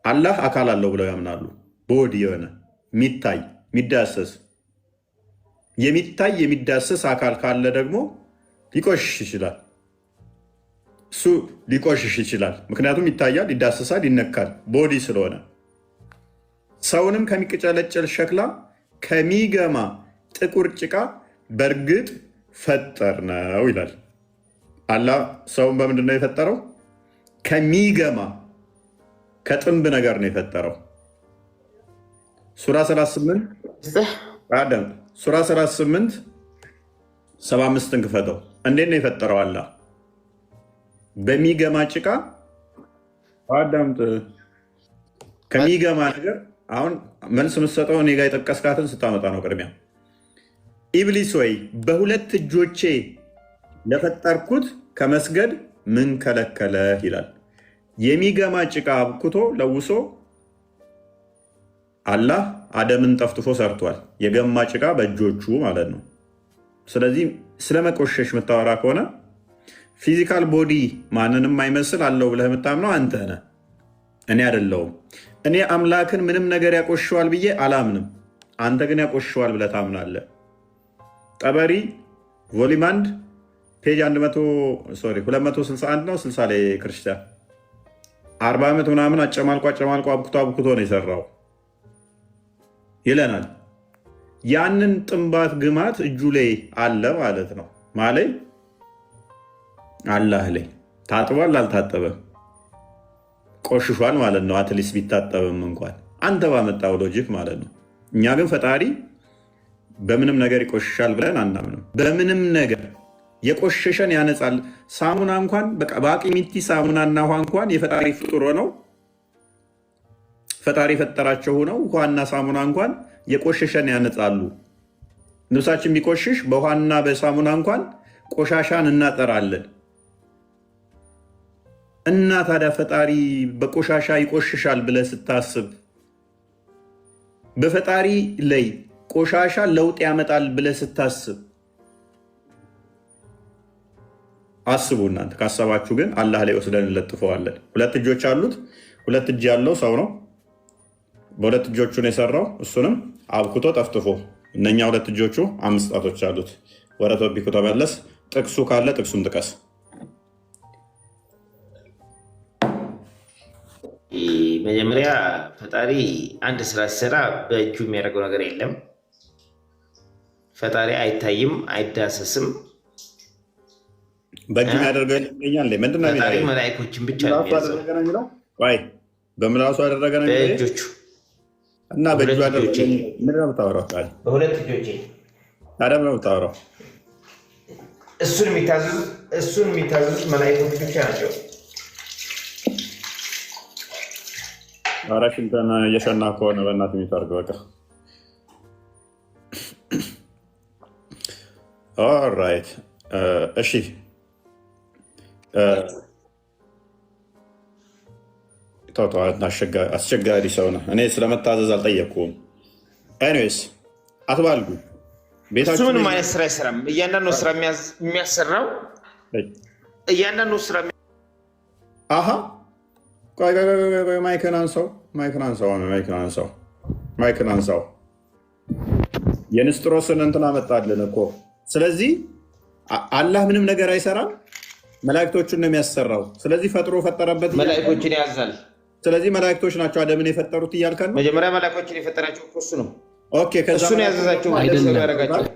አላህ አካል አለው ብለው ያምናሉ። ቦዲ የሆነ የሚታይ የሚዳሰስ የሚዳሰስ አካል ካለ ደግሞ ሊቆሽሽ ይችላል። እሱ ሊቆሽሽ ይችላል። ምክንያቱም ይታያል፣ ይዳሰሳል፣ ይነካል ቦዲ ስለሆነ። ሰውንም ከሚቅጨለጨል ሸክላ ከሚገማ ጥቁር ጭቃ በእርግጥ ፈጠር ነው ይላል። አላህ ሰውን በምንድን ነው የፈጠረው? ከሚገማ ከጥንብ ነገር ነው የፈጠረው። ሱራ 38 አዳም ሱራ 38 75ን ክፈተው። እንዴት ነው የፈጠረው አላህ? በሚገማ ጭቃ። አዳምጥ። ከሚገማ ነገር አሁን መልስ የምትሰጠው እኔ ጋ የጠቀስካትን ስታመጣ ነው። ቅድሚያ ኢብሊስ ወይ በሁለት እጆቼ ለፈጠርኩት ከመስገድ ምን ከለከለህ ይላል። የሚገማ ጭቃ አብኩቶ ለውሶ አላህ አደምን ጠፍጥፎ ሰርቷል። የገማ ጭቃ በእጆቹ ማለት ነው። ስለዚህ ስለመቆሸሽ የምታወራ ከሆነ ፊዚካል ቦዲ ማንንም አይመስል አለው ብለህ የምታምነው አንተ ነህ፣ እኔ አይደለሁም። እኔ አምላክን ምንም ነገር ያቆሸዋል ብዬ አላምንም። አንተ ግን ያቆሸዋል ብለህ ታምናለህ። ጠበሪ ቮሊም 1 ፔጅ 261 ነው 60 ላይ ክርስቲያን 40 ዓመት ምናምን አጨማልቆ አብኩቶ ነው የሰራው ይለናል። ያንን ጥንባት ግማት እጁ ላይ አለ ማለት ነው። ማለይ አላህ ላይ ታጥቧል አልታጠበም? ቆሽሿል ማለት ነው። አትሊስት ቢታጠብም እንኳን አንተ ባመጣው ሎጂክ ማለት ነው። እኛ ግን ፈጣሪ በምንም ነገር ይቆሽሻል ብለን አናምንም። በምንም ነገር የቆሸሸን ያነጻል። ሳሙና እንኳን በአቂሚቲ ሳሙናና ውሃ እንኳን የፈጣሪ ፍጡር ሆነው ፈጣሪ የፈጠራቸው ሆነው ውሃና ሳሙና እንኳን የቆሸሸን ያነጻሉ። ልብሳችን ቢቆሽሽ በውሃና በሳሙና እንኳን ቆሻሻን እናጠራለን። እና ታዲያ ፈጣሪ በቆሻሻ ይቆሽሻል ብለህ ስታስብ በፈጣሪ ላይ ቆሻሻ ለውጥ ያመጣል ብለህ ስታስብ አስቡ። እናንተ ካሰባችሁ ግን አላህ ላይ ወስደን እንለጥፈዋለን። ሁለት እጆች አሉት። ሁለት እጅ ያለው ሰው ነው። በሁለት እጆቹ ነው የሰራው። እሱንም አብኩቶ ጠፍጥፎ እነኛ ሁለት እጆቹ 5 ጣቶች አሉት። ወደ ቶፒኩ ተመለስ። ጥቅሱ ካለ ጥቅሱን ጥቀስ። መጀመሪያ ፈጣሪ አንድ ስራ ሲሰራ በእጁ የሚያደርገው ነገር የለም። ፈጣሪ አይታይም፣ አይዳሰስም። በእጁ የሚያደርገው ይገኛል። ምንድነው? ፈጣሪ መላእክቶችን ብቻ ነው የሚያዘው። በምላሱ ያደረገ ነው በእጆቹ እና በእጁ ያደረገ ምንድን ነው የምታወራው? በሁለት እጆቼ ታዲያ ምንድን ነው የምታወራው? እሱን የሚታዘዙት መላእክቶች ብቻ ናቸው። ኧረ ሽንተን እየሸና ከሆነ በእናትህ የሚታርገው በቃ ኦልራይት። እሺ አስቸጋሪ ሰው ነህ። እኔ ስለመታዘዝ አልጠየቅኩም። ኤኒዌይስ አትባልጉ። እሱ ምንም አይነት ስራ አይሰራም። እያንዳንዱ ስራ የሚያሰራው አሀ ማይክን አንሳው። የንስጥሮስን እንትን አመጣልን እኮ። ስለዚህ አላህ ምንም ነገር አይሰራም፣ መላእክቶቹን ነው የሚያሰራው። ስለዚህ ፈጠረበት፣ መላእክቶችን ያዛል። ስለዚህ መላእክቶች ናቸው አደምን የፈጠሩት እያልከን ነው። መጀመሪያ መላእክቶችን የፈጠራቸው እሱ ነው። እሱን ያዘዛቸው ያደረጋቸው።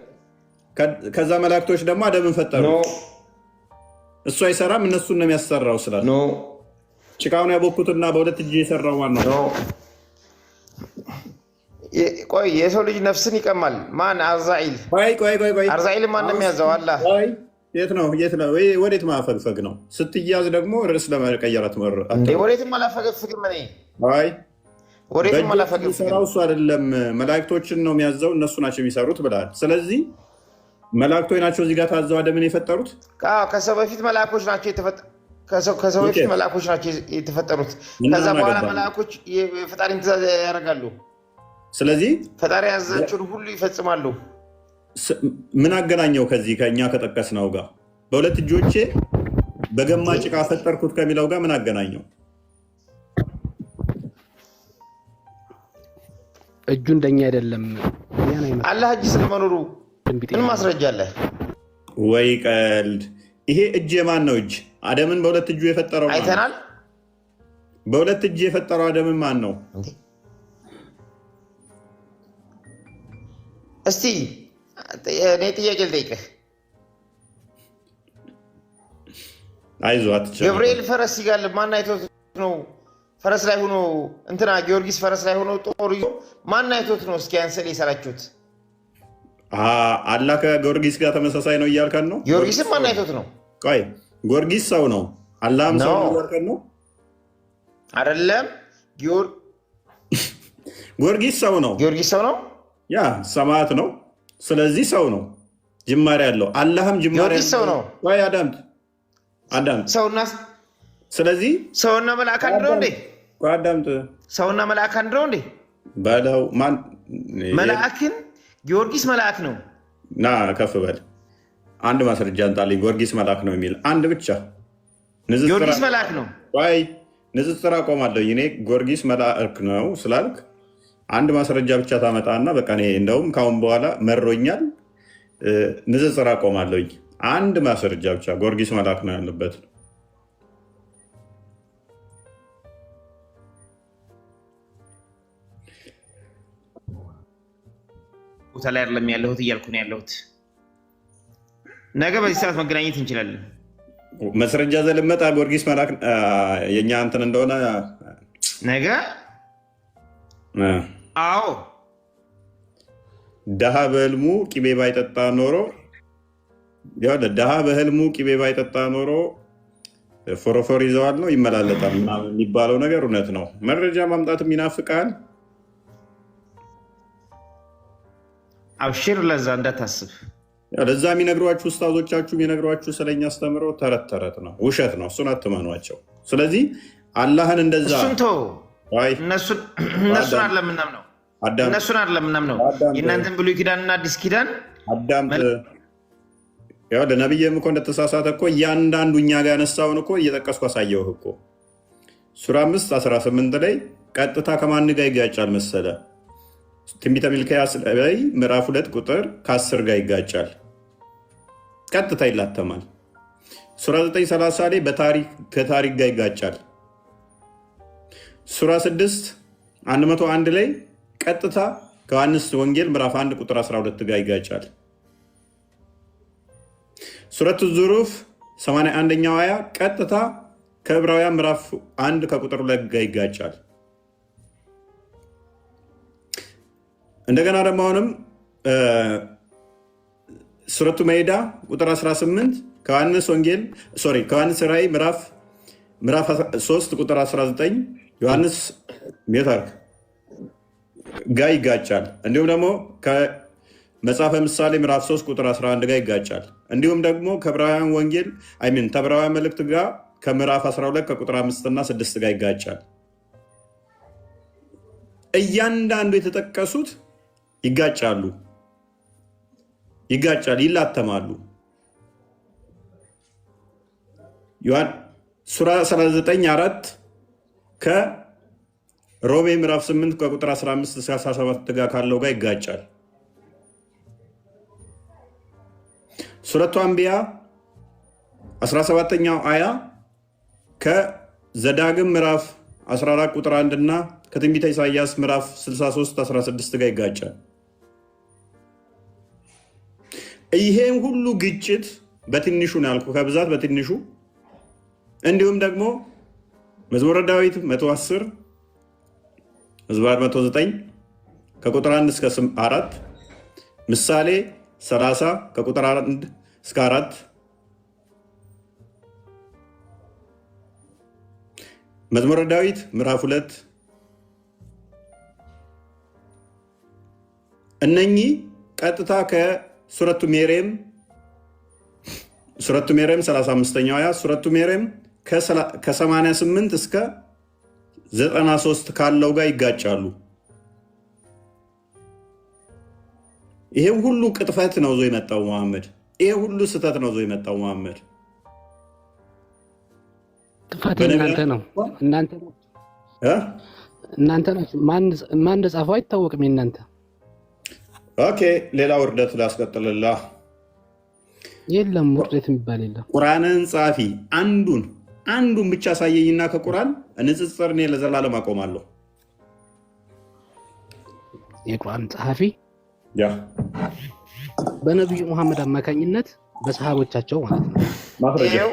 ከዛ መላእክቶች ደግሞ አደምን ፈጠሩ። እሱ አይሰራም፣ እነሱን ነው የሚያሰራው ስላለ ጭቃውን ያቦኩትና በሁለት እጅ የሰራው ማነው? ቆይ የሰው ልጅ ነፍስን ይቀማል። ማን? አርዛኢል። አርዛኢል ማን ነው የሚያዘው? አላህ። የት ነው? ወዴት ማፈግፈግ ነው? ስትያዝ ደግሞ ርዕስ ለመቀየራት ወዴትም አላፈገፍግም። ወዴትም አላፈገፍግም። እሱ አይደለም መላእክቶችን ነው የሚያዘው፣ እነሱ ናቸው የሚሰሩት ብለሃል። ስለዚህ መላእክቶች ናቸው እዚህ ጋር ታዘው አደምን የፈጠሩት። ከሰው በፊት መላእኮች ናቸው ከሰው በፊት መላእኮች ናቸው የተፈጠሩት። ከዛ በኋላ መላእኮች የፈጣሪን ትእዛዝ ያደርጋሉ። ስለዚህ ፈጣሪ ያዘዛቸውን ሁሉ ይፈጽማሉ። ምን አገናኘው ከዚህ ከእኛ ከጠቀስነው ጋር? በሁለት እጆቼ በገማ ጭቃ ፈጠርኩት ከሚለው ጋር ምን አገናኘው? እጁ እንደኛ አይደለም። አላህ እጅ ስለመኖሩ ምን ማስረጃ አለ? ወይ ቀልድ! ይሄ እጅ የማን ነው እጅ? አደምን በሁለት እጁ የፈጠረው አይተናል። በሁለት እጅ የፈጠረው አደምን ማን ነው? እስቲ እኔ ጥያቄ ልጠይቅህ። አይዞህ አትችልም። ገብርኤል ፈረስ ሲጋልብ ማን አይቶት ነው? ፈረስ ላይ ሆኖ እንትና ጊዮርጊስ ፈረስ ላይ ሆኖ ጦር ይዞ ማን አይቶት ነው? እስኪ አንሰል የሰራችሁት አላህ ከጊዮርጊስ ጋር ተመሳሳይ ነው እያልከን ነው? ጊዮርጊስም ማን አይቶት ነው? ቆይ ጊዮርጊስ ሰው ነው፣ አላህም ሰው ነው እያልከን ነው? አይደለም። ጊዮርጊስ ሰው ነው። ጊዮርጊስ ሰው ነው፣ ያ ሰማዕት ነው። ስለዚህ ሰው ነው፣ ጅማሬ ያለው። አላህም ጅማሬ ጊዮርጊስ ሰው ነው። ቆይ አዳምጥ። ሰውና ስለዚህ ሰውና መልአክ አንድ ነው እንዴ? ቆይ አዳምጥ። ሰውና መልአክ አንድ ነው እንዴ? በለው ማን መልአክን ጊዮርጊስ መልአክ ነው። ና ከፍ በል። አንድ ማስረጃ እንጣልኝ። ጊዮርጊስ መልአክ ነው የሚል አንድ ብቻ። ጊዮርጊስ መልአክ ነው። ቆይ ንጽጽር አቆማለሁ። እኔ ጊዮርጊስ መልአክ ነው ስላልክ አንድ ማስረጃ ብቻ ታመጣና በቃ እኔ እንደውም ካሁን በኋላ መሮኛል፣ ንጽጽር አቆማለሁኝ። አንድ ማስረጃ ብቻ ጊዮርጊስ መልአክ ነው ያለበት። ቦታ ላይ አይደለም ያለሁት እያልኩ ነው ያለሁት። ነገ በዚህ ሰዓት መገናኘት እንችላለን። መስረጃ ዘልመጣ ጊዮርጊስ መልአክ የእኛ እንትን እንደሆነ ነገ። አዎ ደሃ በህልሙ ቅቤ ባይጠጣ ኖሮ ደሃ በህልሙ ቅቤ ባይጠጣ ኖሮ ፎረፎር ይዘዋል ነው ይመላለጣል የሚባለው ነገር እውነት ነው። መረጃ ማምጣትም ይናፍቃል። አብሽር፣ ለዛ እንዳታስብ። ለዛ የሚነግሯችሁ ኡስታዞቻችሁ የሚነግሯችሁ ስለኛ አስተምሮ ተረት ተረት ነው፣ ውሸት ነው። እሱን አትመኗቸው። ስለዚህ አላህን እንደዛ እነሱን አለምናም ነው እነሱን አለምናም ነው። የእናንተን ብሉይ ኪዳንና አዲስ ኪዳን አዳምጥ። ለነቢይም እኮ እንደተሳሳተ እኮ እያንዳንዱ እኛ ጋር ያነሳውን እኮ እየጠቀስኩ አሳየውህ እኮ። ሱራ 5:18 ላይ ቀጥታ ከማን ጋር ይጋጫል መሰለ? ትንቢተ ሚልክያስ ላይ ምዕራፍ 2 ቁጥር ከ10 ጋር ይጋጫል። ቀጥታ ይላተማል። ሱራ 9:30 ላይ ከታሪክ ጋር ይጋጫል። ሱራ 6:101 ላይ ቀጥታ ከዮሐንስ ወንጌል ምዕራፍ 1 ቁጥር 12 ጋር ይጋጫል። ሱረቱ ዙሩፍ 81ኛው አያ ቀጥታ ከዕብራውያን ምዕራፍ 1 ከቁጥር 2 ጋር ይጋጫል። እንደገና ደግሞ አሁንም ሱረቱ መይዳ ቁጥር 18 ከዮሐንስ ራእይ ምዕራፍ 3 ቁጥር 19 ዮሐንስ ሜታርክ ጋር ይጋጫል። እንዲሁም ደግሞ ከመጽሐፈ ምሳሌ ምዕራፍ 3 ቁጥር 11 ጋር ይጋጫል። እንዲሁም ደግሞ ከዕብራውያን ወንጌል ከዕብራውያን መልእክት ጋር ከምዕራፍ 12 ከቁጥር 5 እና 6 ጋር ይጋጫል። እያንዳንዱ የተጠቀሱት ይጋጫሉ፣ ይላተማሉ። ሱራ 39:4 ከሮሜ ምዕራፍ 8 ከቁጥር 15 እስከ 17 ጋር ካለው ጋር ይጋጫል። ሱረቱ አንቢያ 17ኛው አያ ከዘዳግም ምዕራፍ 14 ቁጥር 1 እና ከትንቢተ ኢሳያስ ምዕራፍ 63:16 ጋር ይጋጫል። ይሄን ሁሉ ግጭት በትንሹ ነው ያልኩ፣ ከብዛት በትንሹ። እንዲሁም ደግሞ መዝሙረ ዳዊት 110 ህዝባር 109 ከቁጥር 1 እስከ 4፣ ምሳሌ 30 ከቁጥር 1 እስከ 4፣ መዝሙረ ዳዊት ምዕራፍ 2 እነኚህ ቀጥታ ከሱረቱ ሜርየም 35ኛው አያ ሱረቱ ሜርየም ከ88 እስከ 93 ካለው ጋር ይጋጫሉ። ይሄ ሁሉ ቅጥፈት ነው ዞ የመጣው መሐመድ። ይሄ ሁሉ ስህተት ነው ዞ የመጣው መሐመድ። ጥፋት እናንተ ነው እናንተ ናችሁ። ማን እንደጻፈው አይታወቅም። የእናንተ ኦኬ። ሌላ ውርደት ላስቀጥልላ። የለም ውርደት የሚባል የለም። ቁርአንን ጻፊ አንዱን ብቻ ሳየኝና ከቁርአን ንጽጽር እኔ ለዘላለም አቆማለሁ። የቁርአን ጸሐፊ ያ በነቢዩ መሐመድ አማካኝነት በሰሃቦቻቸው ማለት ነው።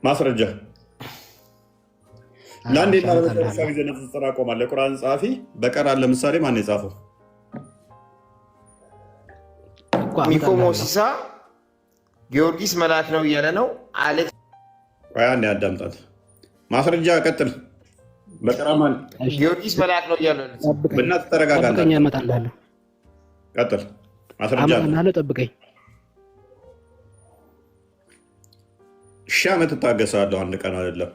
ማስረጃ ለአንዴና ለመጨረሻ ጊዜ ንጽጽር አቆማለሁ። የቁርአን ጸሐፊ በቀራን ለምሳሌ ማን የጻፈው? ሚኮ ሞሲሳ ጊዮርጊስ መልአክ ነው እያለ ነው አለ። አንዴ አዳምጣት። ማስረጃ ቀጥል። በቀራን ማን ጊዮርጊስ መልአክ ነው እያለ ነው። በእናትህ ተረጋጋ። ጠብቀኝ፣ አመጣልሃለሁ። ቀጥል። ማስረጃ አመጣልሃለሁ፣ ጠብቀኝ። ሺህ ዓመት እታገሳለሁ፣ አንድ ቀን አይደለም።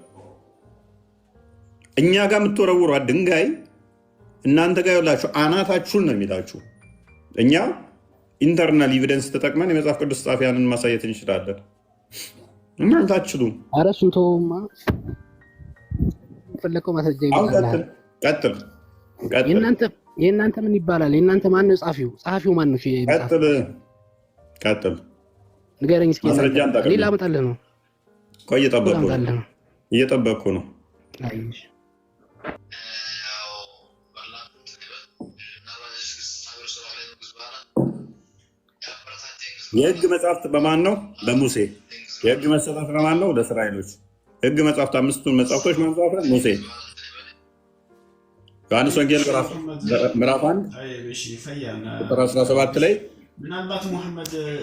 እኛ ጋር የምትወረውሯት ድንጋይ እናንተ ጋር ያላችሁ አናታችሁን ነው የሚላችሁ። እኛ ኢንተርናል ኤቪደንስ ተጠቅመን የመጽሐፍ ቅዱስ ጻፊያንን ማሳየት እንችላለን። እናንተ አትችሉም። ኧረ እሱን ተውማ፣ ፈለከው ማስረጃ ይመጣልሃል። ቀጥል። የእናንተ ምን ይባላል? የእናንተ ማን ነው ጸሐፊው? ጸሐፊው ማን ነው? ቀጥል፣ ንገረኝ እስኪ። ማስረጃን ጠቅም። ሌላ አመጣልህ ነው። ቆይ እየጠበቅኩ ነው። የህግ መጽሐፍት በማን ነው? በሙሴ። የህግ መሰጠት በማን ነው? ለእስራኤሎች። ህግ መጽሐፍት አምስቱን መጽሐፍቶች ማን ጻፈ? ሙሴ። ዮሐንስ ወንጌል ምዕራፍ 1 ቁጥር 17 ላይ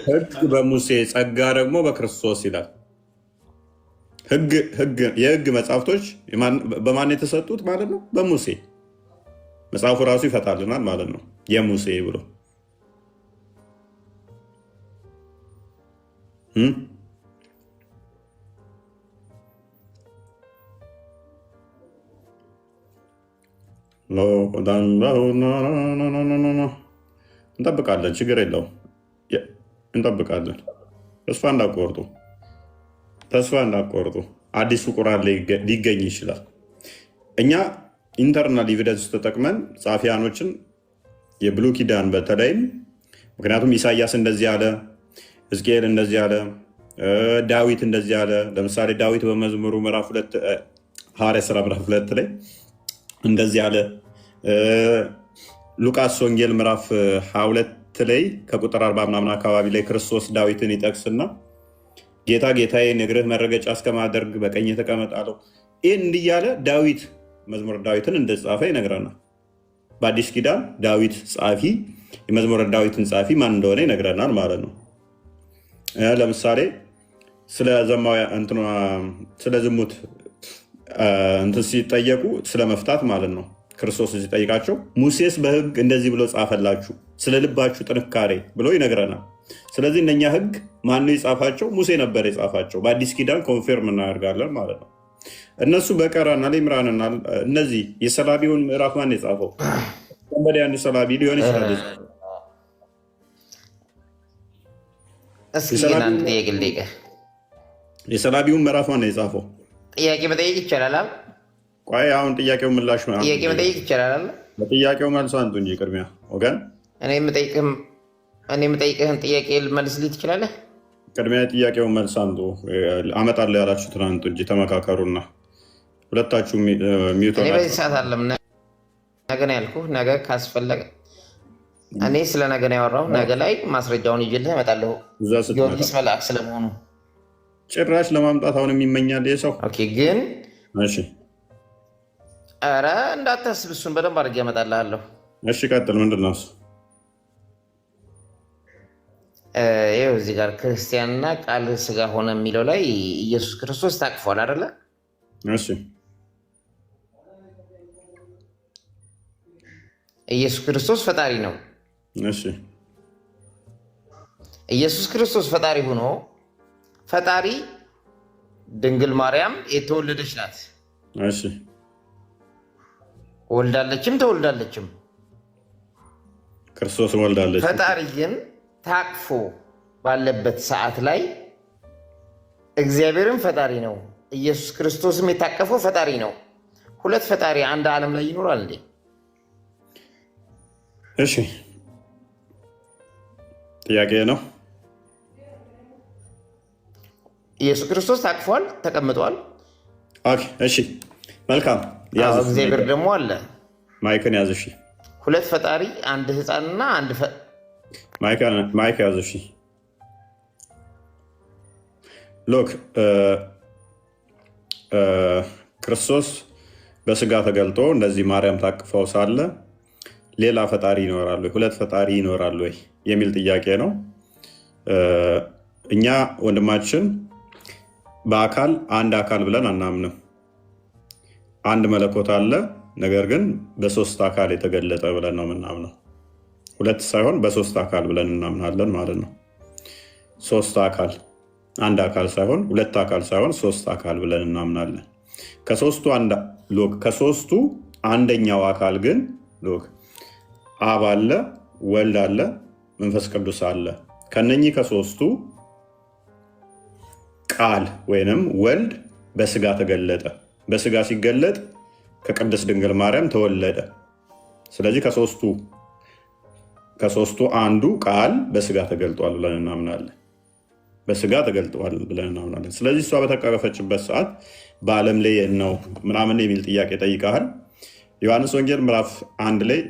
ህግ በሙሴ ጸጋ ደግሞ በክርስቶስ ይላል። የህግ መጽሐፍቶች በማን የተሰጡት ማለት ነው? በሙሴ። መጽሐፉ ራሱ ይፈታልናል ማለት ነው። የሙሴ ብሎ እንጠብቃለን። ችግር የለውም፣ እንጠብቃለን። ተስፋ እንዳቆርጡ አዲሱ ቁርአን ላይ ሊገኝ ይችላል። እኛ ኢንተርናል ኤቪደንስ ተጠቅመን ጻፊያኖችን የብሉይ ኪዳን በተለይም ምክንያቱም ኢሳያስ እንደዚህ አለ፣ ሕዝቅኤል እንደዚህ አለ፣ ዳዊት እንደዚህ አለ። ለምሳሌ ዳዊት በመዝሙሩ ምዕራፍ 2 ሐዋርያት ሥራ ምዕራፍ 2 ላይ እንደዚህ አለ። ሉቃስ ወንጌል ምዕራፍ 22 ላይ ከቁጥር 40 ምናምን አካባቢ ላይ ክርስቶስ ዳዊትን ይጠቅስና ጌታ ጌታዬን እግርህ መረገጫ እስከማደርግ በቀኝ ተቀመጥ አለው። ይህን እንዲያለ ዳዊት መዝሙረ ዳዊትን እንደጻፈ ይነግረናል። በአዲስ ኪዳን ዳዊት ጻፊ የመዝሙረ ዳዊትን ጻፊ ማን እንደሆነ ይነግረናል ማለት ነው። ለምሳሌ ስለ ዝሙት እንትን ሲጠየቁ ስለ መፍታት ማለት ነው ክርስቶስ ሲጠይቃቸው ሙሴስ በሕግ እንደዚህ ብሎ ጻፈላችሁ ስለ ልባችሁ ጥንካሬ ብሎ ይነግረናል። ስለዚህ እነኛ ሕግ ማነው የጻፋቸው? ሙሴ ነበር የጻፋቸው። በአዲስ ኪዳን ኮንፌርም እናደርጋለን ማለት ነው። እነሱ በቀራና ኢምራንና እነዚህ የሰላቢውን ምዕራፍ ማን የጻፈው? ወንበዴ አንድ ሰላቢ ሊሆን ይችላል። የሰላቢውን ምዕራፍ ማን የጻፈው? ጥያቄ መጠየቅ ይቻላል። ቆይ አሁን ጥያቄው ምላሽ ጥያቄ መጠየቅ ይቻላል። ለጥያቄው መልስ አንቱ እንጂ ቅድሚያ ወገን እኔ የምጠይቅህን ጥያቄ ልመልስልኝ ትችላለህ? ቅድሚያ ጥያቄውን መልስ አንቱ። አመጣለሁ ያላችሁ ትናንቱ እንጂ ተመካከሩና ሁለታችሁ ሚዩት። እኔ በዚህ ሰዓት አለም ነገ ነው ያልኩህ። ነገ ካስፈለገ እኔ ስለ ነገ ነው ያወራሁ። ነገ ላይ ማስረጃውን ይዤልህ እመጣለሁ። ጊዮርጊስ መልአክ ስለመሆኑ ጭራሽ ለማምጣት አሁን የሚመኛል ሰው። ግን እሺ፣ ኧረ እንዳታስብ፣ እሱን በደንብ አድርጌ እመጣልሃለሁ። እሺ ቀጥል። ምንድን ነው እሱ? ይኸው እዚህ ጋር ክርስቲያንና ቃል ስጋ ሆነ የሚለው ላይ ኢየሱስ ክርስቶስ ታቅፏል አይደለ? እሺ፣ ኢየሱስ ክርስቶስ ፈጣሪ ነው። እሺ፣ ኢየሱስ ክርስቶስ ፈጣሪ ሆኖ ፈጣሪ ድንግል ማርያም የተወለደች ናት። እሺ፣ ወልዳለችም ተወልዳለችም። ክርስቶስ ወልዳለች። ፈጣሪ ግን ታቅፎ ባለበት ሰዓት ላይ እግዚአብሔርም ፈጣሪ ነው፣ ኢየሱስ ክርስቶስም የታቀፈው ፈጣሪ ነው። ሁለት ፈጣሪ አንድ ዓለም ላይ ይኖራል እንዴ? እሺ ጥያቄ ነው። ኢየሱስ ክርስቶስ ታቅፏል፣ ተቀምጧል። ኦኬ እሺ መልካም። እግዚአብሔር ደግሞ አለ። ማይክን ያዝ። እሺ ሁለት ፈጣሪ አንድ ህፃንና አንድ ማይክ ያዝ። እሺ ሎክ ክርስቶስ በስጋ ተገልጦ እንደዚህ ማርያም ታቅፈው ሳለ ሌላ ፈጣሪ ይኖራሉ፣ ሁለት ፈጣሪ ይኖራሉ ወይ የሚል ጥያቄ ነው። እኛ ወንድማችን በአካል አንድ አካል ብለን አናምንም። አንድ መለኮት አለ፣ ነገር ግን በሶስት አካል የተገለጠ ብለን ነው የምናምነው። ሁለት ሳይሆን በሶስት አካል ብለን እናምናለን ማለት ነው። ሶስት አካል፣ አንድ አካል ሳይሆን ሁለት አካል ሳይሆን ሶስት አካል ብለን እናምናለን። ከሶስቱ አንደኛው አካል ግን አብ አለ፣ ወልድ አለ፣ መንፈስ ቅዱስ አለ። ከነኚህ ከሶስቱ ቃል ወይንም ወልድ በስጋ ተገለጠ። በስጋ ሲገለጥ ከቅድስት ድንግል ማርያም ተወለደ። ስለዚህ ከሶስቱ አንዱ ቃል በስጋ ተገልጧል ብለን እናምናለን። በስጋ ተገልጧል ብለን እናምናለን። ስለዚህ እሷ በተቀረፈችበት ሰዓት በዓለም ላይ ነው ምናምን የሚል ጥያቄ ጠይቀሃል። ዮሐንስ ወንጌል ምዕራፍ 1 ላይ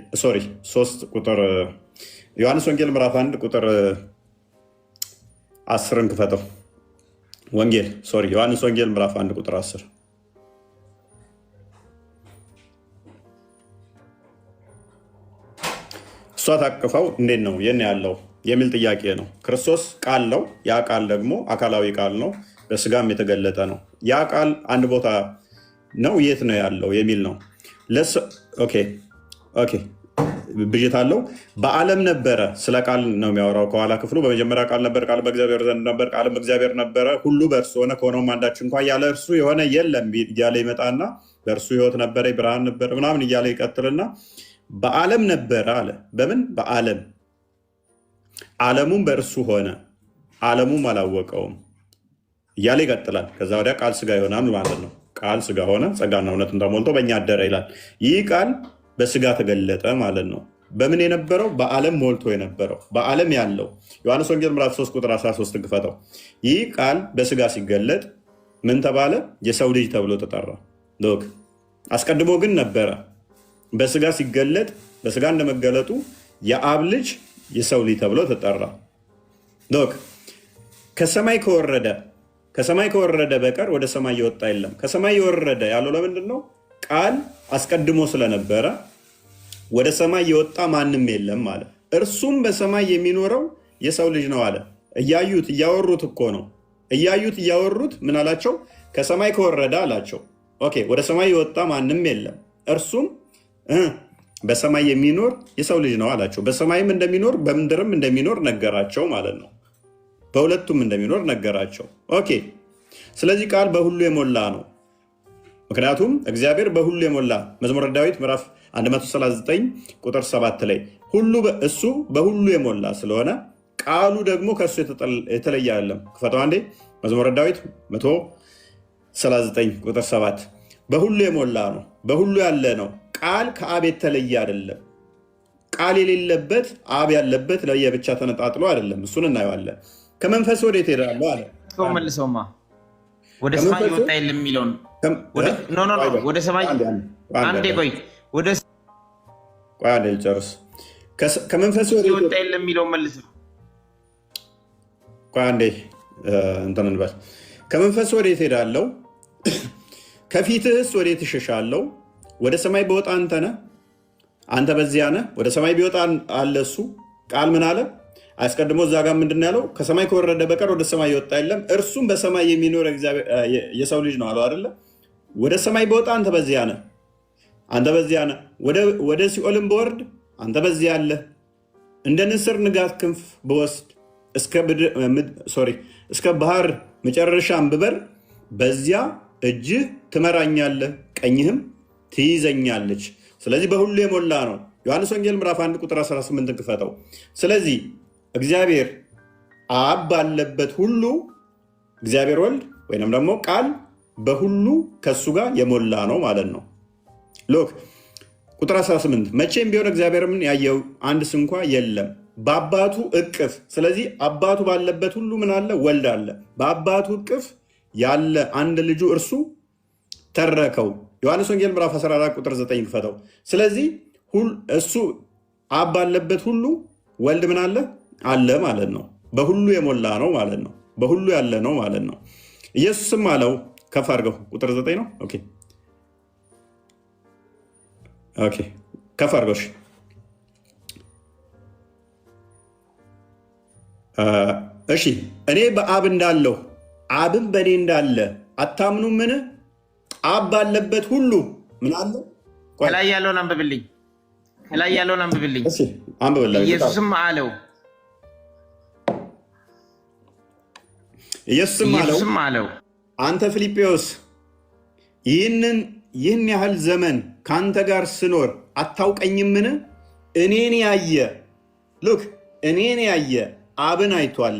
ዮሐንስ ወንጌል ምዕራፍ 1 ቁጥር 10ን ክፈተው። ዮሐንስ ወንጌል ምዕራፍ 1 ቁጥር 10 እሷ ታቅፈው እንዴት ነው የኔ ያለው የሚል ጥያቄ ነው። ክርስቶስ ቃል ነው። ያ ቃል ደግሞ አካላዊ ቃል ነው፣ በስጋም የተገለጠ ነው። ያ ቃል አንድ ቦታ ነው፣ የት ነው ያለው የሚል ነው። ብዥት አለው። በዓለም ነበረ፣ ስለ ቃል ነው የሚያወራው ከኋላ ክፍሉ። በመጀመሪያ ቃል ነበር፣ ቃል በእግዚአብሔር ዘንድ ነበር፣ ቃልም እግዚአብሔር ነበረ። ሁሉ በእርሱ ሆነ፣ ከሆነውም አንዳች እንኳን ያለ እርሱ የሆነ የለም እያለ ይመጣና በእርሱ ሕይወት ነበረ፣ ብርሃን ነበረ ምናምን እያለ ይቀጥልና በዓለም ነበረ አለ። በምን በዓለም ዓለሙም በእርሱ ሆነ፣ ዓለሙም አላወቀውም እያለ ይቀጥላል። ከዛ ወዲያ ቃል ስጋ ይሆናል ማለት ነው። ቃል ስጋ ሆነ፣ ጸጋና እውነትን ተሞልቶ በእኛ አደረ ይላል። ይህ ቃል በስጋ ተገለጠ ማለት ነው። በምን የነበረው? በዓለም ሞልቶ የነበረው በዓለም ያለው። ዮሐንስ ወንጌል ምዕራፍ 3 ቁጥር 13 ክፈተው። ይህ ቃል በስጋ ሲገለጥ ምን ተባለ? የሰው ልጅ ተብሎ ተጠራ። አስቀድሞ ግን ነበረ። በስጋ ሲገለጥ በስጋ እንደመገለጡ የአብ ልጅ የሰው ልጅ ተብሎ ተጠራ። ከሰማይ ከወረደ በቀር ወደ ሰማይ የወጣ የለም። ከሰማይ የወረደ ያለው ለምንድን ነው? ቃል አስቀድሞ ስለነበረ ወደ ሰማይ የወጣ ማንም የለም አለ። እርሱም በሰማይ የሚኖረው የሰው ልጅ ነው አለ። እያዩት እያወሩት እኮ ነው። እያዩት እያወሩት ምን አላቸው? ከሰማይ ከወረደ አላቸው። ወደ ሰማይ የወጣ ማንም የለም፣ እርሱም በሰማይ የሚኖር የሰው ልጅ ነው አላቸው። በሰማይም እንደሚኖር በምድርም እንደሚኖር ነገራቸው ማለት ነው። በሁለቱም እንደሚኖር ነገራቸው። ስለዚህ ቃል በሁሉ የሞላ ነው። ምክንያቱም እግዚአብሔር በሁሉ የሞላ መዝሙረ ዳዊት ምዕራፍ 139 ቁጥር 7 ላይ እሱ በሁሉ የሞላ ስለሆነ ቃሉ ደግሞ ከእሱ የተለየ አይደለም። ክፈተው አንዴ። መዝሙረ ዳዊት 139 ቁጥር 7 በሁሉ የሞላ ነው፣ በሁሉ ያለ ነው። ቃል ከአብ የተለየ አይደለም። ቃል የሌለበት አብ ያለበት ለየብቻ ተነጣጥሎ አይደለም። እሱን እናየዋለን። ከመንፈስ ወዴት እሄዳለሁ አለ። መልሰውማ ወደ ሰማይ የወጣ የለም የሚለውን ወደ ሰማይ አንዴ ቆይ አንዴ ልጨርስ። ከመንፈስ ወዴት የወጣ የለም የሚለውን መልስ። አንዴ እንትን እንበል። ከመንፈስ ወዴት እሄዳለሁ? ከፊትህስ ወዴት እሸሻለሁ? ወደ ሰማይ በወጣ አንተ ነህ፣ አንተ በዚያ ነህ። ወደ ሰማይ ቢወጣ አለ እሱ። ቃል ምን አለ? አስቀድሞ እዛ ጋር ምንድን ያለው? ከሰማይ ከወረደ በቀር ወደ ሰማይ የወጣ የለም፣ እርሱም በሰማይ የሚኖር የሰው ልጅ ነው አለው አይደለ? ወደ ሰማይ በወጣ አንተ በዚያ ነህ፣ አንተ በዚያ ነህ። ወደ ሲኦልም በወርድ አንተ በዚያ አለ። እንደ ንስር ንጋት ክንፍ በወስድ እስከ ባህር መጨረሻም ብበር በዚያ እጅህ ትመራኛለህ፣ ቀኝህም ትይዘኛለች። ስለዚህ በሁሉ የሞላ ነው። ዮሐንስ ወንጌል ምዕራፍ 1 ቁጥር 18 ክፈተው። ስለዚህ እግዚአብሔር አብ ባለበት ሁሉ እግዚአብሔር ወልድ ወይም ደግሞ ቃል በሁሉ ከሱ ጋር የሞላ ነው ማለት ነው። ሎክ ቁጥር 18 መቼም ቢሆን እግዚአብሔርን ያየው አንድ ስንኳ የለም በአባቱ እቅፍ። ስለዚህ አባቱ ባለበት ሁሉ ምን አለ? ወልድ አለ። በአባቱ እቅፍ ያለ አንድ ልጁ እርሱ ተረከው። ዮሐንስ ወንጌል ምዕራፍ 14 ቁጥር 9 ክፈተው። ስለዚህ እሱ አብ ባለበት ሁሉ ወልድ ምን አለ? አለ ማለት ነው። በሁሉ የሞላ ነው ማለት ነው። በሁሉ ያለ ነው ማለት ነው። ኢየሱስም አለው ከፍ አድርገው ቁጥር 9 ነው። ኦኬ ከፍ አድርገው። እሺ እኔ በአብ እንዳለሁ አብም በእኔ እንዳለ አታምኑምን? አብ ባለበት ሁሉ ምን አለ? ከላይ ያለውን አንብብልኝ። ከላይ ያለውን አንብብልኝ። ኢየሱስም አለው ኢየሱስም አለው አንተ ፊልጶስ ይህን ያህል ዘመን ከአንተ ጋር ስኖር አታውቀኝምን? እኔን ያየ ሉክ እኔን ያየ አብን አይቷል።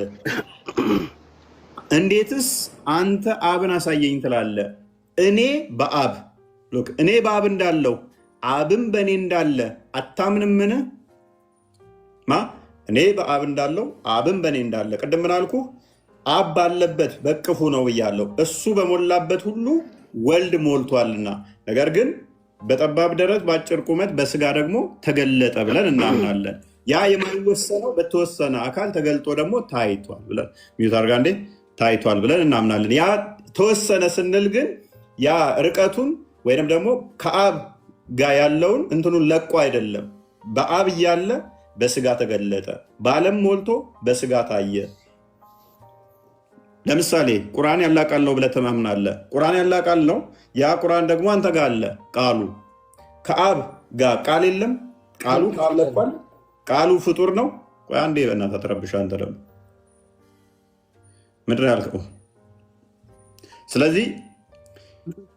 እንዴትስ አንተ አብን አሳየኝ ትላለህ? እኔ በአብ ሉክ እኔ በአብ እንዳለው አብም በእኔ እንዳለ አታምንምን? እኔ በአብ እንዳለው አብም በእኔ እንዳለ ቅድም ምን አልኩህ? አብ ባለበት በቅፉ ነው ብያለሁ። እሱ በሞላበት ሁሉ ወልድ ሞልቷልና፣ ነገር ግን በጠባብ ደረት በአጭር ቁመት በስጋ ደግሞ ተገለጠ ብለን እናምናለን። ያ የማይወሰነው በተወሰነ አካል ተገልጦ ደግሞ ታይቷል ብለን ሚዩታርጋ እንዴ ታይቷል ብለን እናምናለን። ያ ተወሰነ ስንል ግን ያ ርቀቱን ወይም ደግሞ ከአብ ጋር ያለውን እንትኑን ለቆ አይደለም። በአብ እያለ በስጋ ተገለጠ፣ በዓለም ሞልቶ በስጋ ታየ። ለምሳሌ ቁርአን ያላቃል ነው ብለህ ተማምናለህ። ቁርአን ያላቃል ነው። ያ ቁርአን ደግሞ አንተ ጋር አለ። ቃሉ ከአብ ጋር ቃል የለም። ቃሉ ከአብ ለቋል። ቃሉ ፍጡር ነው። ቆይ አንዴ በእናትህ ተረብሻ። አንተ ደግሞ ምንድን ነው ያልከው? ስለዚህ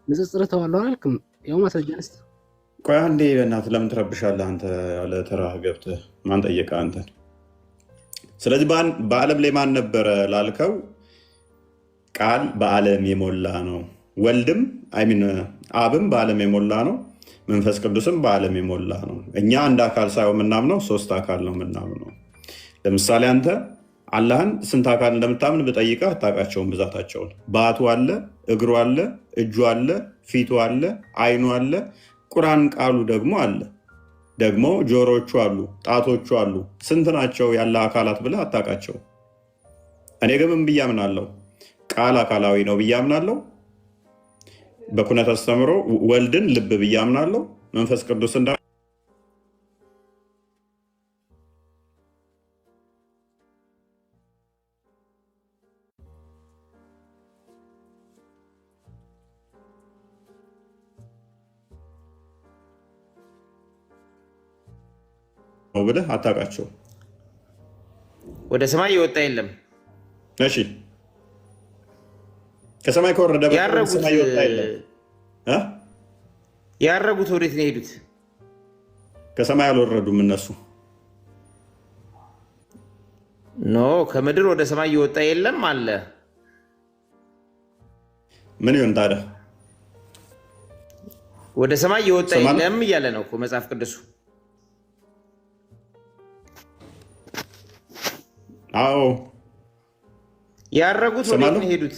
ንጽጽር ተዋለው አልክም። ያው ማስረጃ እስቲ ቆይ አንዴ በእናትህ ለምን ትረብሻለህ አንተ? ያለ ተራህ ገብተህ ማን ጠየቀህ አንተን? ስለዚህ በዓለም ላይ ማን ነበረ ላልከው ቃል በዓለም የሞላ ነው። ወልድም አብም በዓለም የሞላ ነው። መንፈስ ቅዱስም በዓለም የሞላ ነው። እኛ አንድ አካል ሳይሆን የምናምነው 3 አካል ነው የምናምነው። ለምሳሌ አንተ አላህን ስንት አካል እንደምታምን ብጠይቀህ አታውቃቸውም ብዛታቸውን። ባቱ አለ፣ እግሩ አለ፣ እጁ አለ፣ ፊቱ አለ፣ አይኑ አለ። ቁርአን ቃሉ ደግሞ አለ። ደግሞ ጆሮቹ አሉ፣ ጣቶቹ አሉ። ስንት ናቸው ያለ አካላት ብለህ አታውቃቸው። እኔ ግን ምን ብዬ አምናለሁ? ቃል አካላዊ ነው ብዬ አምናለሁ። በኩነት አስተምሮ ወልድን ልብ ብዬ አምናለሁ። መንፈስ ቅዱስ እንዳ ነው ብለህ አታውቃቸው። ወደ ሰማይ የወጣ የለም። እሺ ከሰማይ ከወረደ ሰማይ የወጣ የለም። ያረጉት ወዴት ነው የሄዱት? ከሰማይ አልወረዱም እነሱ። ኖ ከምድር ወደ ሰማይ የወጣ የለም አለ። ምን ይሆን ታዲያ? ወደ ሰማይ የወጣ የለም እያለ ነው እኮ መጽሐፍ ቅዱሱ። አዎ ያረጉት ወዴት ነው የሄዱት?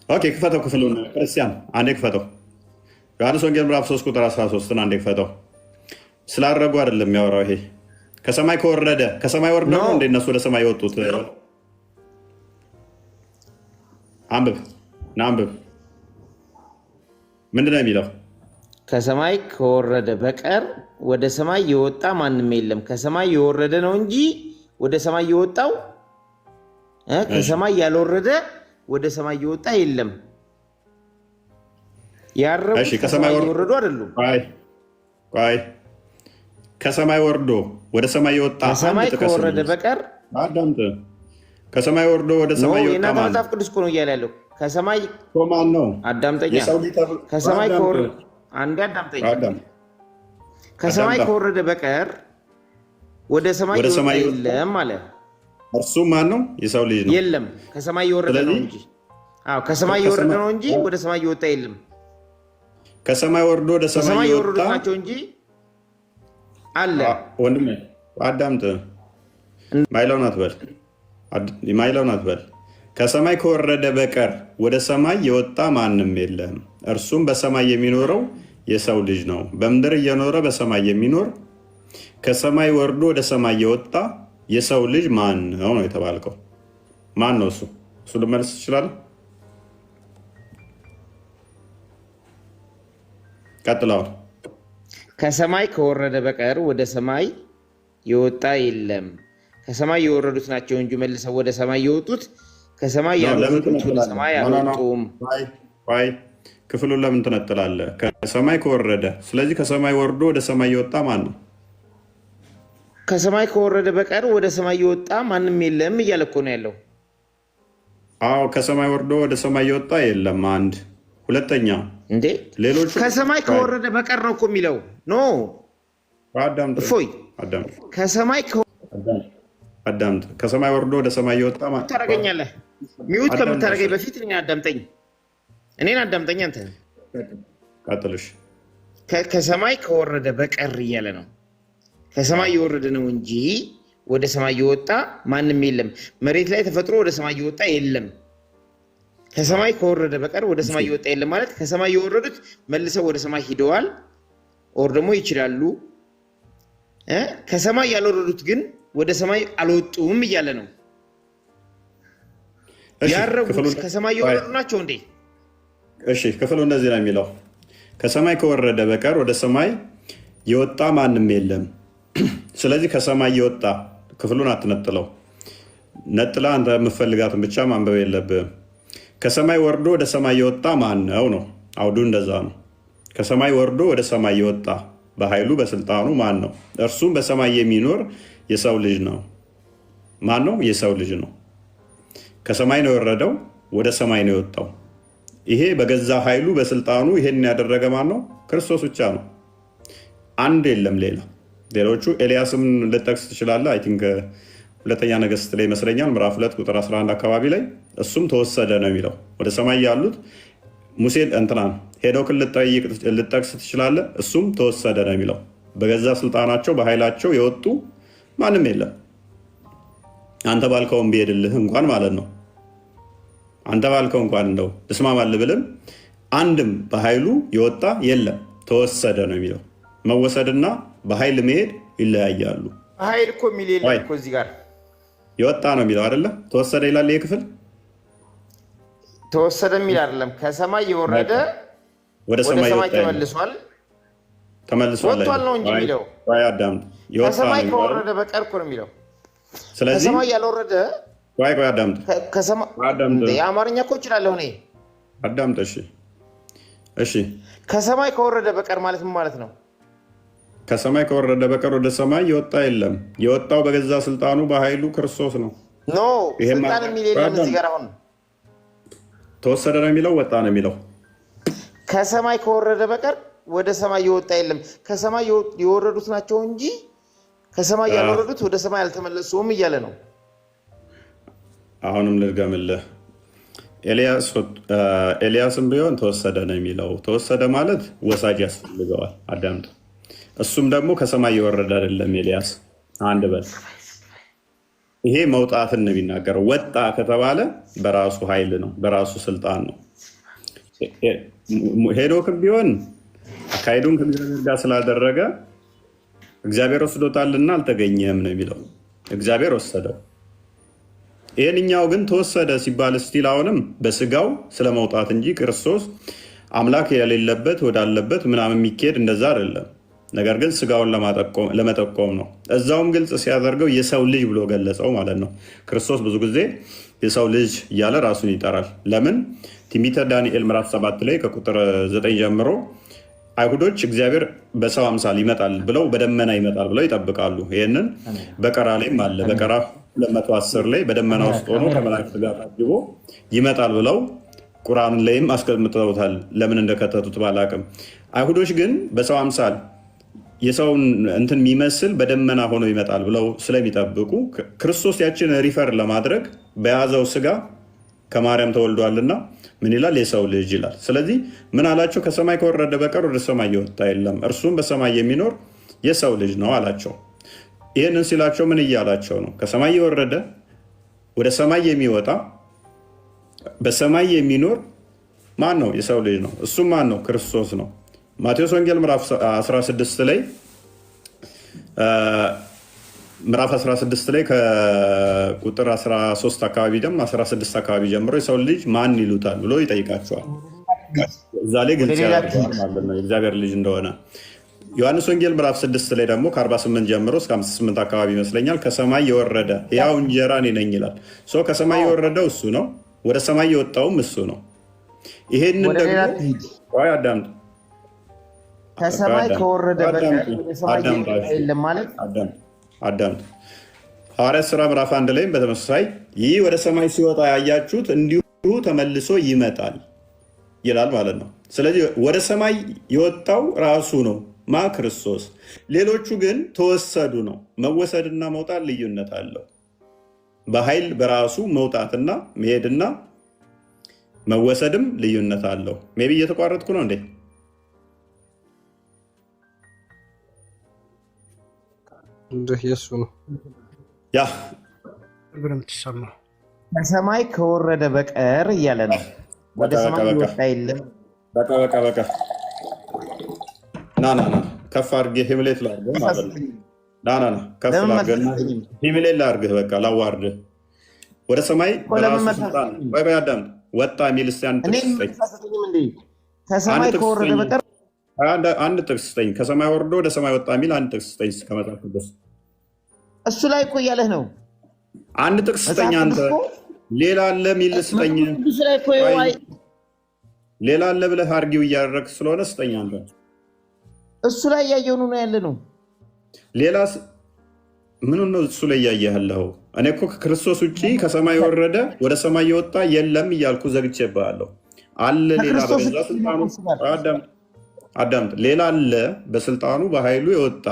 ኦኬ ክፈተው፣ ክፍሉን ክርስቲያን አንዴ ክፈተው። ዮሐንስ ወንጌል ምዕራፍ 3 ቁጥር 13 አንዴ ክፈተው። ስላረጉ አይደለም የሚያወራው ይሄ። ከሰማይ ከወረደ ከሰማይ ወርዶ ነው እንደ እነሱ ወደ ሰማይ የወጡት። አንብብ አንብብ። ምንድን ነው የሚለው? ከሰማይ ከወረደ በቀር ወደ ሰማይ የወጣ ማንም የለም። ከሰማይ የወረደ ነው እንጂ ወደ ሰማይ የወጣው ከሰማይ ያልወረደ ወደ ሰማይ የወጣ የለም። ያረጉት ከሰማይ የወረዱ አይደሉም። ከሰማይ ወርዶ ወደ ሰማይ የወጣ ከሰማይ ከወረደ በቀር አዳምጥ። ከሰማይ ወርዶ ወደ ሰማይ የወጣ ማለት መጽሐፍ ቅዱስ እኮ ነው እያለ ያለው። ከሰማይ ማን ነው? አዳምጠኛ። ከሰማይ ከወረደ አንዴ አዳምጠኛ። ከሰማይ ከወረደ በቀር ወደ ሰማይ የወጣ የለም ማለት እርሱ ማን ነው? የሰው ልጅ ነው። የለም ከሰማይ የወረደ ነው እንጂ። አዎ ከሰማይ የወረደ ነው እንጂ ወደ ሰማይ የወጣ የለም። ከሰማይ ወርዶ ወደ ሰማይ የወረዱት የወጣ ናቸው እንጂ አለ። ወንድሜ አዳምጥ፣ ማይለውን አትበል። ከሰማይ ከወረደ በቀር ወደ ሰማይ የወጣ ማንም የለም፣ እርሱም በሰማይ የሚኖረው የሰው ልጅ ነው። በምድር እየኖረ በሰማይ የሚኖር ከሰማይ ወርዶ ወደ ሰማይ የወጣ የሰው ልጅ ማን ነው ነው የተባልከው? ማን ነው እሱ? እሱ ልመልስ ትችላለህ? ቀጥለዋል። ከሰማይ ከወረደ በቀር ወደ ሰማይ የወጣ የለም። ከሰማይ የወረዱት ናቸው እንጂ መልሰው ወደ ሰማይ የወጡት ከሰማይ ያልወረዱት ወደ ሰማይ አልወጡም። ክፍሉን ለምን ትነጥላለህ? ከሰማይ ከወረደ፣ ስለዚህ ከሰማይ ወርዶ ወደ ሰማይ የወጣ ማን ነው? ከሰማይ ከወረደ በቀር ወደ ሰማይ የወጣ ማንም የለም እያለ እኮ ነው ያለው። አዎ ከሰማይ ወርዶ ወደ ሰማይ የወጣ የለም። አንድ ሁለተኛ እንዴ ሌሎቹ ከሰማይ ከወረደ በቀር ነው እኮ የሚለው። ኖ እፎይ ከሰማይ አዳምጥ። ከሰማይ ወርዶ ወደ ሰማይ የወጣ ማለት ታደርገኛለህ። ሚውት ከምታደርገኝ በፊት እኔን አዳምጠኝ። አንተ ቀጥልሽ። ከሰማይ ከወረደ በቀር እያለ ነው። ከሰማይ የወረደ ነው እንጂ ወደ ሰማይ የወጣ ማንም የለም። መሬት ላይ ተፈጥሮ ወደ ሰማይ የወጣ የለም። ከሰማይ ከወረደ በቀር ወደ ሰማይ የወጣ የለም ማለት ከሰማይ የወረዱት መልሰው ወደ ሰማይ ሂደዋል ኦር ደግሞ ይችላሉ። ከሰማይ ያልወረዱት ግን ወደ ሰማይ አልወጡም እያለ ነው። ያረጉት ከሰማይ የወረዱ ናቸው እንዴ? እሺ ክፍሉ እንደዚህ ነው የሚለው፣ ከሰማይ ከወረደ በቀር ወደ ሰማይ የወጣ ማንም የለም። ስለዚህ ከሰማይ የወጣ ክፍሉን አትነጥለው። ነጥላ አንተ የምትፈልጋትን ብቻ ማንበብ የለብህም። ከሰማይ ወርዶ ወደ ሰማይ የወጣ ማን ነው? አውዱ እንደዛ ነው። ከሰማይ ወርዶ ወደ ሰማይ የወጣ በኃይሉ በስልጣኑ ማን ነው? እርሱም በሰማይ የሚኖር የሰው ልጅ ነው። ማን ነው? የሰው ልጅ ነው። ከሰማይ ነው የወረደው፣ ወደ ሰማይ ነው የወጣው። ይሄ በገዛ ኃይሉ በስልጣኑ ይሄን ያደረገ ማን ነው? ክርስቶስ ብቻ ነው። አንድ የለም ሌላ። ሌሎቹ ኤልያስም ልጠቅስ ትችላለህ። አይ ቲንክ ሁለተኛ ነገሥት ላይ ይመስለኛል ምዕራፍ 2 ቁጥር 11 አካባቢ ላይ እሱም ተወሰደ ነው የሚለው። ወደ ሰማይ ያሉት ሙሴ እንትናን ሄኖክን ልጠቅስ ትችላለህ። እሱም ተወሰደ ነው የሚለው። በገዛ ስልጣናቸው በኃይላቸው የወጡ ማንም የለም። አንተ ባልከውን ቢሄድልህ እንኳን ማለት ነው። አንተ ባልከው እንኳን እንደው ልስማማልህ ብልም አንድም በኃይሉ የወጣ የለም። ተወሰደ ነው የሚለው። መወሰድና በኃይል መሄድ ይለያያሉ። በኃይል እኮ የሚል የለም እኮ እዚህ ጋር የወጣ ነው የሚለው አይደለ? ተወሰደ ይላል። ይህ ክፍል ተወሰደ የሚል አይደለም። ከሰማይ የወረደ ወደ ሰማይ ተመልሷል ወጥቷል ነው እንጂ የሚለው። ከሰማይ ከወረደ በቀር እኮ ነው የሚለው። ስለዚህ ከሰማይ ያልወረደ አዳምጥ። የአማርኛ እኮ እችላለሁ እኔ። አዳምጥ። እሺ ከሰማይ ከወረደ በቀር ማለት ምን ማለት ነው? ከሰማይ ከወረደ በቀር ወደ ሰማይ የወጣ የለም። የወጣው በገዛ ስልጣኑ በኃይሉ ክርስቶስ ነው። ኖ ስልጣን የሚል የለም እዚህ ጋር። አሁን ተወሰደ ነው የሚለው፣ ወጣ ነው የሚለው። ከሰማይ ከወረደ በቀር ወደ ሰማይ የወጣ የለም። ከሰማይ የወረዱት ናቸው እንጂ ከሰማይ ያልወረዱት ወደ ሰማይ አልተመለሱም እያለ ነው። አሁንም ልድገምልህ። ኤልያስም ቢሆን ተወሰደ ነው የሚለው። ተወሰደ ማለት ወሳጅ ያስፈልገዋል። አዳምጥ። እሱም ደግሞ ከሰማይ የወረደ አይደለም ኤልያስ። አንድ በል። ይሄ መውጣትን ነው የሚናገረው። ወጣ ከተባለ በራሱ ኃይል ነው፣ በራሱ ስልጣን ነው። ሄኖክም ቢሆን አካሄዱን ከእግዚአብሔር ጋር ስላደረገ እግዚአብሔር ወስዶታልና አልተገኘም ነው የሚለው። እግዚአብሔር ወሰደው። ይህንኛው ግን ተወሰደ ሲባል ስቲል አሁንም በስጋው ስለመውጣት እንጂ ክርስቶስ አምላክ የሌለበት ወዳለበት ምናምን የሚካሄድ እንደዛ አይደለም። ነገር ግን ስጋውን ለመጠቆም ነው። እዛውም ግልጽ ሲያደርገው የሰው ልጅ ብሎ ገለጸው ማለት ነው። ክርስቶስ ብዙ ጊዜ የሰው ልጅ እያለ ራሱን ይጠራል። ለምን? ትንቢተ ዳንኤል ምዕራፍ 7 ላይ ከቁጥር 9 ጀምሮ አይሁዶች እግዚአብሔር በሰው አምሳል ይመጣል ብለው በደመና ይመጣል ብለው ይጠብቃሉ። ይህንን በቀራ ላይም አለ። በቀራ 210 ላይ በደመና ውስጥ ሆኖ ከመላእክት ጋር ታጅቦ ይመጣል ብለው ቁርአን ላይም አስቀምጠውታል። ለምን እንደከተቱት ባላቅም፣ አይሁዶች ግን በሰው አምሳል የሰውን እንትን የሚመስል በደመና ሆኖ ይመጣል ብለው ስለሚጠብቁ ክርስቶስ ያችን ሪፈር ለማድረግ በያዘው ስጋ ከማርያም ተወልዷልና ምን ይላል? የሰው ልጅ ይላል። ስለዚህ ምን አላቸው? ከሰማይ ከወረደ በቀር ወደ ሰማይ የወጣ የለም፣ እርሱም በሰማይ የሚኖር የሰው ልጅ ነው አላቸው። ይህንን ሲላቸው ምን እያላቸው ነው? ከሰማይ የወረደ ወደ ሰማይ የሚወጣ በሰማይ የሚኖር ማን ነው? የሰው ልጅ ነው። እሱም ማን ነው? ክርስቶስ ነው። ማቴዎስ ወንጌል ምዕራፍ 16 ላይ ከቁጥር 13 አካባቢ ደግሞ 16 አካባቢ ጀምሮ የሰው ልጅ ማን ይሉታል ብሎ ይጠይቃቸዋል። እዛ ላይ ግልጽ ያደርገዋል ማለት ነው የእግዚአብሔር ልጅ እንደሆነ። ዮሐንስ ወንጌል ምዕራፍ 6 ላይ ደግሞ ከ48 ጀምሮ እስከ 58 አካባቢ ይመስለኛል ከሰማይ የወረደ ሕያው እንጀራ እኔ ነኝ ይላል። ከሰማይ የወረደው እሱ ነው፣ ወደ ሰማይ የወጣውም እሱ ነው። ይሄንን ደግሞ አዳምጥ፣ ከሰማይ ከወረደ በቀር ወደ ሰማይ የለም ማለት አዳምጥ። ሐዋርያት ሥራ ምዕራፍ 1 ላይም በተመሳሳይ ይህ ወደ ሰማይ ሲወጣ ያያችሁት እንዲሁ ተመልሶ ይመጣል ይላል ማለት ነው። ስለዚህ ወደ ሰማይ የወጣው ራሱ ነው ማ ክርስቶስ። ሌሎቹ ግን ተወሰዱ ነው። መወሰድና መውጣት ልዩነት አለው። በኃይል በራሱ መውጣትና መሄድና መወሰድም ልዩነት አለው። ሜይ ቢ እየተቋረጥኩ ነው እንዴ? የሱ ነው ያ ከሰማይ ከወረደ በቀር እያለ ነው። ወደ ሰማይ የወጣ የለም። በቃ ና ከፍ አድርጌ ሂምሌት ላድርግህ ማለት ነው። ና ከፍ ላድርግህ ሂምሌት ላድርግህ። በቃ ላዋርድህ። ወደ ሰማይ በራሱ ስልጣን አዳምጥ ወጣ የሚል እስኪ አንድ ጥቅስ ስጠኝ። ከሰማይ ከወረደ በቀር አንድ ጥቅስ ስጠኝ። ከሰማይ ወርዶ ወደ ሰማይ ወጣ የሚል አንድ ጥቅስ ስጠኝ ከመጽሐፍ ቅዱስ። እሱ ላይ እኮ እያለህ ነው። አንድ ጥቅስ ስጠኝ አንተ። ሌላ አለ የሚል ስጠኝ። ሌላ አለ ብለህ አርጊው እያደረግህ ስለሆነ ስጠኝ አንተ። እሱ ላይ እያየሁ ነው ያለ ነው። ሌላ ምኑን ነው እሱ ላይ እያየህ ያለኸው? እኔ እኮ ከክርስቶስ ውጭ ከሰማይ ወረደ ወደ ሰማይ የወጣ የለም እያልኩ ዘግቼብሃለሁ። አለ ሌላ በገዛ ስልጣኑ አዳምጥ። ሌላ አለ በስልጣኑ በኃይሉ የወጣ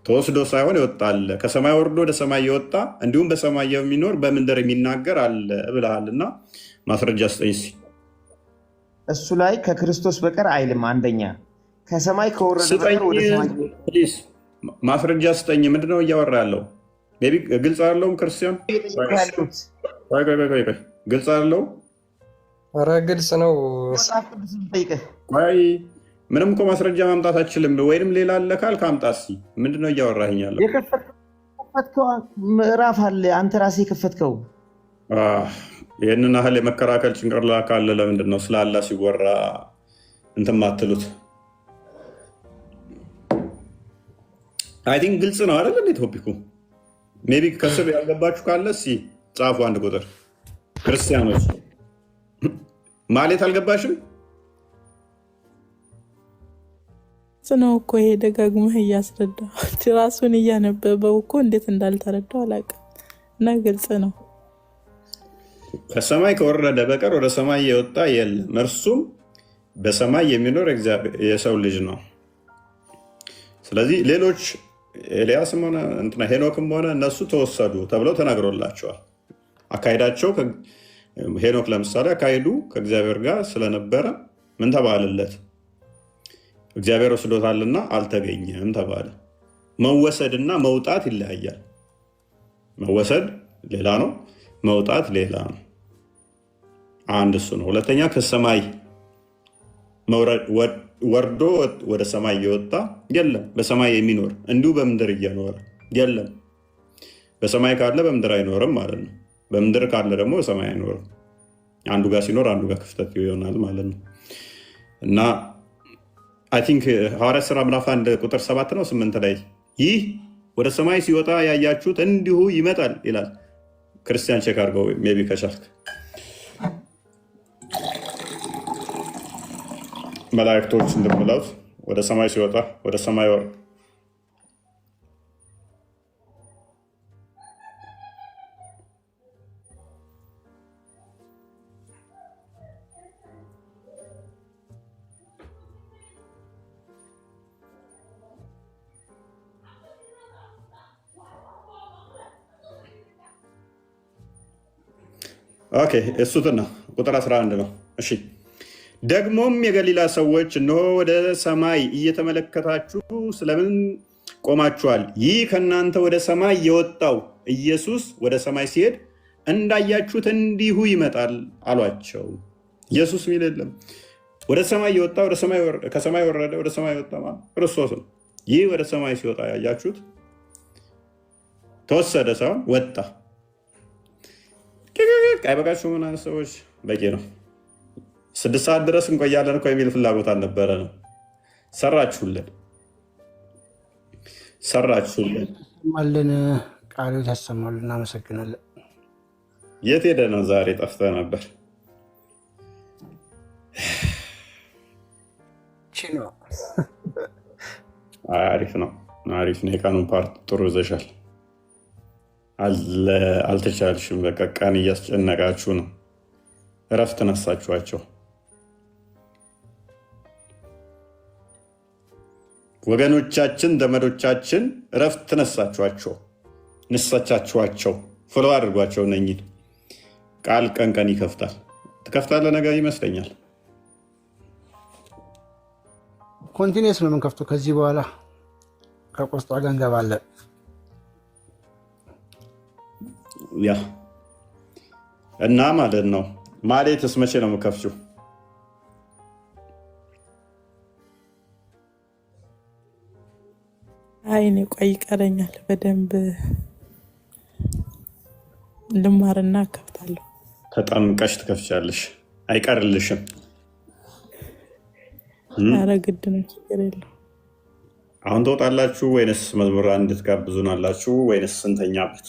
ተወስዶ ሳይሆን የወጣ አለ። ከሰማይ ወርዶ ወደ ሰማይ የወጣ እንዲሁም በሰማይ የሚኖር በምድር የሚናገር አለ ብለሃልና ማስረጃ ስጠኝ እስኪ። እሱ ላይ ከክርስቶስ በቀር አይልም። አንደኛ ከሰማይ ከወረደ በቀር ወደ ሰማይ ማስረጃ ስጠኝ። ምንድነው እያወራ ያለው? ሜይ ቢ ግልጽ አይደለውም። ክርስቲያን ግልጽ አይደለው? ኧረ ግልጽ ነው። ምንም እኮ ማስረጃ ማምጣት አችልም። ወይንም ሌላ አለ ካልክ አምጣ እስኪ። ምንድነው እያወራኸኝ ያለው? የከፈትከው ምዕራፍ አለ አንተ ራስህ የከፈትከው። ይህንን ያህል የመከራከል ጭንቅላት ካለ ለምንድን ነው ስለ አላህ ሲወራ እንትን ማትሉት? አይ ቲንክ ግልጽ ነው አይደል? እንዴ ቶፒኩ ሜይ ቢ ከስር ያልገባችሁ ካለ እስኪ ጻፉ። አንድ ቁጥር ክርስቲያኖች ማለት አልገባሽም ነው እኮ ይሄ ደጋግመህ እያስረዳ ራሱን እያነበበው እኮ እንዴት እንዳልተረዳው አላውቅም። እና ግልጽ ነው። ከሰማይ ከወረደ በቀር ወደ ሰማይ የወጣ የለም፣ እርሱም በሰማይ የሚኖር የሰው ልጅ ነው። ስለዚህ ሌሎች ኤልያስም ሆነ ሄኖክም ሆነ እነሱ ተወሰዱ ተብለው ተናግሮላቸዋል። አካሄዳቸው ሄኖክ ለምሳሌ አካሄዱ ከእግዚአብሔር ጋር ስለነበረ ምን ተባለለት? እግዚአብሔር ወስዶታልና አልተገኘም ተባለ። መወሰድና መውጣት ይለያያል። መወሰድ ሌላ ነው፣ መውጣት ሌላ ነው። አንድ እሱ ነው። ሁለተኛ ከሰማይ ወርዶ ወደ ሰማይ እየወጣ የለም። በሰማይ የሚኖር እንዲሁ በምድር እየኖረ የለም። በሰማይ ካለ በምድር አይኖርም ማለት ነው። በምድር ካለ ደግሞ በሰማይ አይኖርም። አንዱ ጋር ሲኖር አንዱ ጋር ክፍተት ይሆናል ማለት ነው። እና አይ ቲንክ ሐዋርያት ሥራ ምዕራፍ 1 ቁጥር 7 ነው 8 ላይ ይህ ወደ ሰማይ ሲወጣ ያያችሁት እንዲሁ ይመጣል ይላል። ክርስቲያን ቼክ አድርገው ሜይ ቢ ከቻልክ። መላእክቶች እንደምለው ወደ ሰማይ ሲወጣ ወደ ሰማይ ኦኬ እሱትና ቁጥር 11 ነው። እሺ ደግሞም የገሊላ ሰዎች እነሆ ወደ ሰማይ እየተመለከታችሁ ስለምን ቆማችኋል? ይህ ከእናንተ ወደ ሰማይ የወጣው ኢየሱስ ወደ ሰማይ ሲሄድ እንዳያችሁት እንዲሁ ይመጣል አሏቸው። ኢየሱስ ሚል የለም። ወደ ሰማይ የወጣ ከሰማይ ወረደ ወደ ሰማይ ወጣ ማለት ክርስቶስ ነው። ይህ ወደ ሰማይ ሲወጣ ያያችሁት ተወሰደ ሳይሆን ወጣ። አይበቃችሁ ምን ሰዎች በቂ ነው። 6 ሰዓት ድረስ እንቆያለን እኮ የሚል ፍላጎት አልነበረ ነው። ሰራችሁልን። ማለን ቃሎት ያሰማሉ። እናመሰግናለን። የት ሄደ ነው? ዛሬ ጠፍተህ ነበር። አሪፍ ነው። የቀኑን ፓርት ጥሩ ይዘሻል። አልተቻልሽም። በቃ ቀን እያስጨነቃችሁ ነው። እረፍት ነሳችኋቸው። ወገኖቻችን፣ ዘመዶቻችን እረፍት ነሳችኋቸው። ፎሎ አድርጓቸው። እነኝን ቃል ቀን ቀን ይከፍታል። ትከፍታለህ ነገር ይመስለኛል። ኮንቲኒስ ነው የምንከፍተው። ከዚህ በኋላ ከቆስጣ ጋር እንገባለን። ያ እና ማለት ነው። ማሌትስ መቼ ነው የምከፍችው? አይኔ ቆይ ይቀረኛል። በደንብ ልማርና እከፍታለሁ። ተጠምቀሽ ትከፍቻለሽ። አይቀርልሽም። ኧረ ግድ ነው። ችግር የለው። አሁን ትወጣላችሁ ወይንስ መዝሙር እንድትጋብዙን አላችሁ ወይንስ ስንተኛበት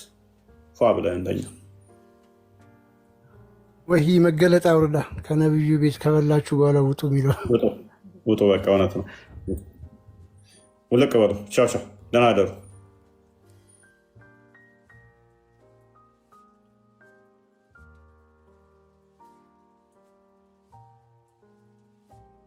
ፏ ብለን እንተኛ? ወይ መገለጥ አውርዳ ከነብዩ ቤት ከበላችሁ በኋላ ውጡ የሚለው ውጡ። በቃ እውነት ነው። ውልቅ በሉ። ቻው ቻው። ደህና አደሩ።